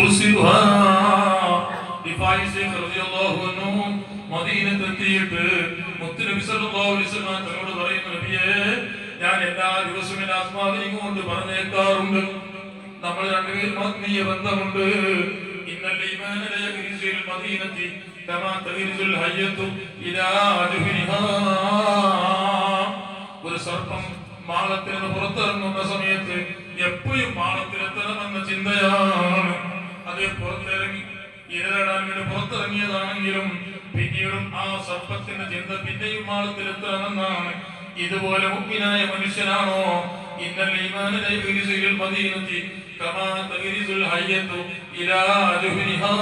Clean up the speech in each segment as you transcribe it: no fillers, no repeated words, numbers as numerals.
തുർസിലുഹാ ദിഫായി Sheikh റളിയല്ലാഹു അൻഹു മദീനത്തെത്തിയിട്ട് മുത്തുനബി സല്ലല്ലാഹു അലൈഹി വസല്ലം തങ്ങളോട് പറയുന്നു, നബിയേ, ഞാൻ എല്ലാ ദിവസവും ആത്മാവിനെ കൊണ്ട് പറഞ്ഞേക്കാറുണ്ട്, നമ്മൾ രണ്ടുപേരും ആത്മീയ ബന്ധമുണ്ട്. ഇന്നൽ ഈമാന ലയഗ്രിസുൽ മദീനത്തി കമാ തഗ്രിസുൽ ഹയ്യത്തു ഇലാ ജുഹ്നിഹാ. ഒരു സർപ്പം മാളത്തിൽ നിന്ന് പുറത്തിറങ്ങുന്ന സമയത്ത് എപ്പോഴും മാളത്തിലെത്തണമെന്ന ചിന്തയാണ്. അത് പുറത്തിറങ്ങി ഇരടാൻ വേണ്ടി പുറത്തിറങ്ങിയതാണെങ്കിലും പിന്നീടും ആ സർപ്പത്തിന്റെ ചിന്ത പിന്നെയും മാളത്തിലെത്തണമെന്നാണ്. ഇതുപോലെ മുഅ്മിനായ മനുഷ്യനാണോ? ഇന്നൽ ഈമാന ലയഗ്രിസുൽ മദീനത്തി കമാ തഗ്രിസുൽ ഹയ്യത്തു ഇലാ ജുഹ്നിഹാ.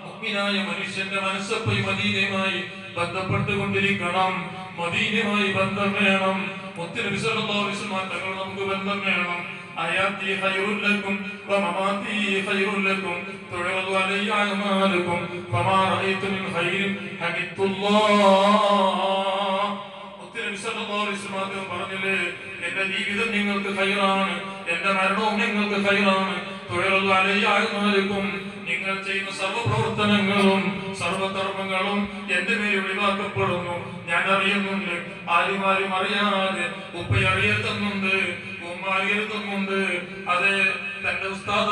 മുഅ്മിനായ മനുഷ്യന്റെ മനസ്സെപ്പോഴും മദീനയുമായി ബന്ധപ്പെട്ടുകൊണ്ടിരിക്കണം. മദീനയുമായി ബന്ധം വേണം. മുത്തുനബി സല്ലല്ലാഹു അലൈഹി വസല്ലം തങ്ങൾ നമുക്ക് ബന്ധം വേണം. ആയാതി ഖൈറുൽ ലക്കും വമമാതി ഖൈറുൽ ലക്കും തുഅറദു അലയ്യ അഅമാലുക്കും ഫമാ റഅയ്തു മിൻ ഖൈരിൻ ഹദിത്തുല്ലാഹ്. മുത്തുനബി സല്ലല്ലാഹു അലൈഹി വസല്ലം പറഞ്ഞില്ലേ, എന്റെ ജീവിതം നിങ്ങൾക്ക് ഖൈറാണ്, എന്റെ മരണവും നിങ്ങൾക്ക് ഖൈറാണ്. തുഅറദു അലയ്യ അഅമാലുക്കും, നിങ്ങൾ ചെയ്യുന്ന സർവ്വപ്രവർത്തനങ്ങളും സർവ്വകർമ്മങ്ങളും എന്റെ മേൽ ഒഴിവാക്കപ്പെടുന്നു. ഞാൻ അറിയുന്നുണ്ട്, ആരും അറിയാതെ ഉപ്പ അറിയത്തുന്നുണ്ട്, ഉമ്മ അറിയത്തുന്നുണ്ട്. അത് തന്റെ ഉസ്താദ്